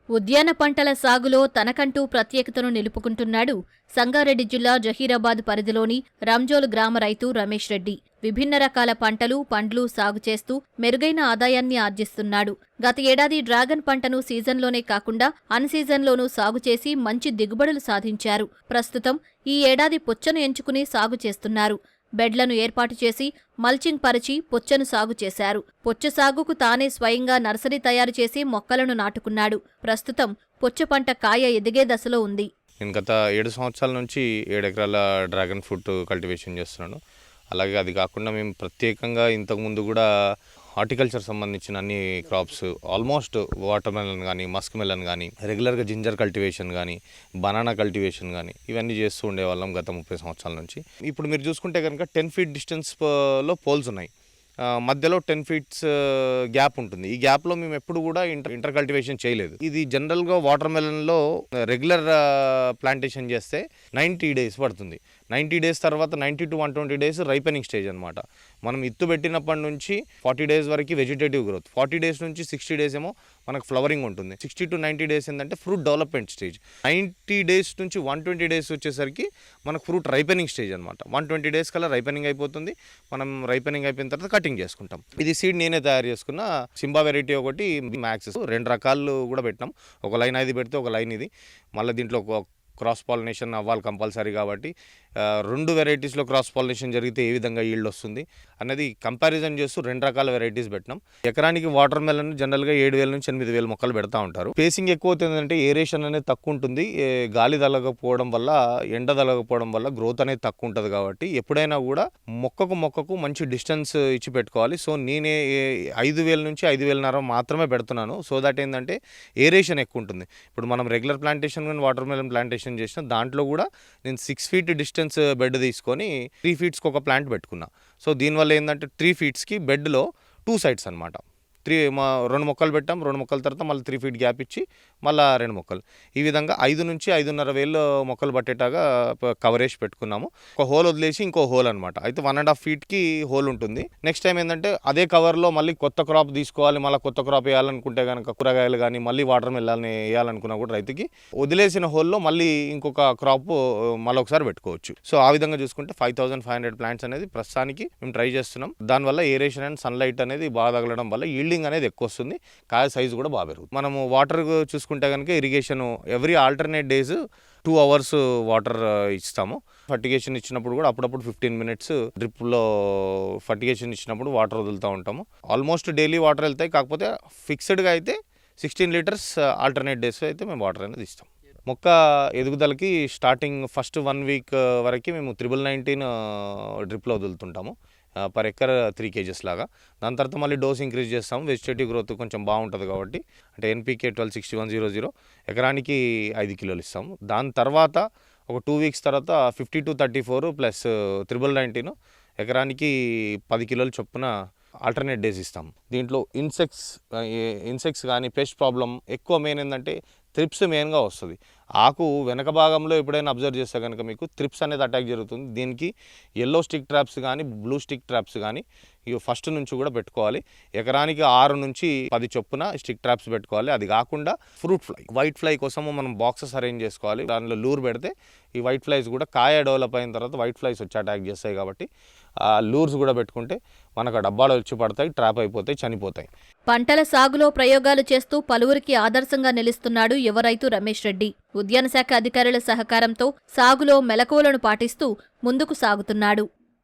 ఉద్యాన పంటల సాగులో తనకంటూ ప్రత్యేకతను నిలుపుకుంటున్నాడు సంగారెడ్డి జిల్లా జహీరాబాద్ పరిధిలోని రంజోల్ గ్రామ రైతు రమేష్ రెడ్డి. విభిన్న రకాల పంటలు, పండ్లు సాగు చేస్తూ మెరుగైన ఆదాయాన్ని ఆర్జిస్తున్నాడు. గత ఏడాది డ్రాగన్ పంటను సీజన్లోనే కాకుండా అన్ సీజన్లోనూ సాగు చేసి మంచి దిగుబడులు సాధించారు. ప్రస్తుతం ఈ ఏడాది పుచ్చను ఎంచుకుని సాగు చేస్తున్నారు. బెడ్లను ఏర్పాటు చేసి మల్చింగ్ పరిచి పుచ్చను సాగు చేశారు. పుచ్చ సాగుకు తానే స్వయంగా నర్సరీ తయారు చేసి మొక్కలను నాటుకున్నాడు. ప్రస్తుతం పుచ్చ పంట కాయ ఎదిగే దశలో ఉంది. నేను గత 7 సంవత్సరాల నుంచి 7 ఎకరాల డ్రాగన్ ఫ్రూట్ కల్టివేషన్ చేస్తున్నాను. అలాగే అది కాకుండా మేము ప్రత్యేకంగా ఇంతకుముందు కూడా హార్టికల్చర్ సంబంధించిన అన్ని క్రాప్స్, ఆల్మోస్ట్ వాటర్ మెలన్ కానీ, మస్క్ మెలన్ కానీ, రెగ్యులర్గా జింజర్ కల్టివేషన్ కానీ, బనానా కల్టివేషన్ కానీ ఇవన్నీ చేస్తూ ఉండేవాళ్ళం గత 30 సంవత్సరాల నుంచి. ఇప్పుడు మీరు చూసుకుంటే కనుక 10 feet డిస్టెన్స్లో పోల్స్ ఉన్నాయి. మధ్యలో 10 feet గ్యాప్ ఉంటుంది. ఈ గ్యాప్లో మేము ఎప్పుడు కూడా ఇంటర్ కల్టివేషన్ చేయలేదు. ఇది జనరల్గా వాటర్ మెలన్లో రెగ్యులర్ ప్లాంటేషన్ చేస్తే 90 days పడుతుంది. 90 days తర్వాత 90 to 120 days రైపెనింగ్ స్టేజ్ అనమాట. మనం ఇత్తు పెట్టినప్పటి నుంచి 40 days వరకు వెజిటేటివ్ గ్రోత్, 40 days నుంచి 60 days ఏమో మనకు ఫ్లవరింగ్ ఉంటుంది. 60 to 90 days ఏంటంటే ఫ్రూట్ డెవలప్మెంట్ స్టేజ్. 90 days నుంచి 120 days వచ్చేసరికి మనకు ఫ్రూట్ రైపెనింగ్ స్టేజ్ అనమాట. 120 days కల్లా రైపెనింగ్ అయిపోతుంది. మనం రైపెనింగ్ అయిపోయిన తర్వాత కటింగ్ చేసుకుంటాం. ఇది సీడ్ నేనే తయారు చేసుకున్న సింబా వెరైటీ ఒకటి, మ్యాక్సెస్ 2 రకాలు కూడా పెట్టినాం. ఒక లైన్ అది పెడితే ఒక లైన్ ఇది. మళ్ళీ దీంట్లో క్రాస్ పాలినేషన్ అవ్వాలి కంపల్సరీ కాబట్టి 2 వెరైటీస్లో క్రాస్ పాలినేషన్ జరిగితే ఏ విధంగా ఈల్డ్ వస్తుంది అనేది కంపారిజన్ చేస్తూ 2 రకాల వెరైటీస్ పెట్టినాం. ఎకరానికి వాటర్ మెలన్ జనరల్గా 7,000 నుంచి 8,000 మొక్కలు పెడతా ఉంటారు. స్పేసింగ్ ఎక్కువ అవుతుందంటే ఏరేషన్ అనేది తక్కువ ఉంటుంది. గాలి తగలకపోవడం వల్ల, ఎండ తగలకపోవడం వల్ల గ్రోత్ అనేది తక్కువ ఉంటుంది. కాబట్టి ఎప్పుడైనా కూడా మొక్కకు మంచి డిస్టెన్స్ ఇచ్చి పెట్టుకోవాలి. సో నేనే 5,000 నుంచి 5,500 మాత్రమే పెడుతున్నాను. సో దట్ ఏంటంటే ఏరేషన్ ఎక్కువ ఉంటుంది. ఇప్పుడు మనం రెగ్యులర్ ప్లాంటేషన్ కానీ వాటర్ మెలన్ ప్లాంటేషన్ చేసిన దాంట్లో కూడా నేను 6 feet డిస్టెన్స్ బెడ్ తీసుకొని 3 feet ఒక ప్లాంట్ పెట్టుకున్నా. సో దీనివల్ల ఏంటంటే 3 feet బెడ్లో 2 sides అనమాట. 2 మొక్కలు పెట్టాం. 2 మొక్కల తర్వాత మళ్ళీ 3 feet గ్యాప్ ఇచ్చి మళ్ళీ 2 మొక్కలు. ఈ విధంగా 5 నుంచి 5,500 మొక్కలు పట్టేటాగా కవరేజ్ పెట్టుకున్నాము. ఒక హోల్ వదిలేసి ఇంకో హోల్ అనమాట. అయితే 1.5 feetకి హోల్ ఉంటుంది. నెక్స్ట్ టైం ఏంటంటే అదే కవర్లో మళ్ళీ కొత్త క్రాప్ తీసుకోవాలి, మళ్ళీ కొత్త క్రాప్ వేయాలనుకుంటే కనుక కూరగాయలు కానీ మళ్ళీ వాటర్ మెలన్ వేయాలనుకున్నా కూడా రైతుకి వదిలేసిన హోల్లో మళ్ళీ ఇంకొక క్రాప్ మళ్ళీ ఒకసారి పెట్టుకోవచ్చు. సో ఆ విధంగా చూసుకుంటే 5,500 ప్లాంట్స్ అనేది ప్రస్తుతానికి మేము ట్రై చేస్తున్నాం. దానివల్ల ఏరేషన్ అండ్ సన్లైట్ అనేది బాగా తగలడం వల్ల ఈల్డింగ్ అనేది ఎక్కువ వస్తుంది. కాయ సైజు కూడా బాగా పెరుగుతుంది. మనము వాటర్ చూసుకుంటే కనుక irrigation every alternate days 2 hours water ఇస్తాము. ఫర్టిగేషన్ ఇచ్చినప్పుడు కూడా అప్పుడప్పుడు 15 minutes డ్రిప్లో ఫర్టిగేషన్ ఇచ్చినప్పుడు వాటర్ వదులుతూ ఉంటాము. ఆల్మోస్ట్ డైలీ వాటర్ వెళ్తాయి. కాకపోతే ఫిక్స్డ్గా అయితే 16 liters ఆల్టర్నేట్ డేస్ అయితే మేము వాటర్ అనేది ఇస్తాం. మొక్క ఎదుగుదలకి స్టార్టింగ్ ఫస్ట్ 1 week వరకు మేము 1919 డ్రిప్లో వదులుతుంటాము. పర్ ఎకర్ 3 kgs లాగా. దాని తర్వాత మళ్ళీ డోస్ ఇంక్రీజ్ చేస్తాము. వెజిటేటివ్ గ్రోత్ కొంచెం బాగుంటుంది కాబట్టి అంటే NPK 126100 ఎకరానికి 5 kilos ఇస్తాము. దాని తర్వాత ఒక 2 weeks తర్వాత 5234 ప్లస్ 1919 ఎకరానికి 10 kilos చొప్పున ఆల్టర్నేట్ డేస్ ఇస్తాం. దీంట్లో ఇన్సెక్ట్స్ కానీ పెస్ట్ ప్రాబ్లం ఎక్కువ మెయిన్ ఏంటంటే త్రిప్స్ మెయిన్గా వస్తుంది. ఆకు వెనక భాగంలో ఎప్పుడైనా అబ్జర్వ్ చేస్తే కనుక మీకు త్రిప్స్ అనేది అటాక్ జరుగుతుంది. దీనికి ఎల్లో స్టిక్ ట్రాప్స్ కానీ బ్లూ స్టిక్ ట్రాప్స్ కానీ ఇవి ఫస్ట్ నుంచి కూడా పెట్టుకోవాలి. ఎకరానికి 6 నుంచి 10 చొప్పున స్టిక్ ట్రాప్స్ పెట్టుకోవాలి. అది కాకుండా ఫ్రూట్ ఫ్లై, వైట్ ఫ్లై కోసము మనం బాక్సెస్ అరేంజ్ చేసుకోవాలి. దానిలో లూర్ పెడితే ఈ వైట్ ఫ్లైస్ కూడా కాయ డెవలప్ అయిన తర్వాత వైట్ ఫ్లైస్ వచ్చి అటాక్ చేస్తాయి. కాబట్టి ఆ లూర్స్ కూడా పెట్టుకుంటే మనకు ఆ డబ్బాలు వచ్చి పడతాయి, ట్రాప్ అయిపోతాయి, చనిపోతాయి. పంటల సాగులో ప్రయోగాలు చేస్తూ పలువురికి ఆదర్శంగా నిలుస్తున్నాడు యువ రైతు రమేష్ రెడ్డి. ఉద్యాన శాఖ అధికారుల సహకారంతో సాగులో మెలకువలను పాటిస్తూ ముందుకు సాగుతున్నాడు.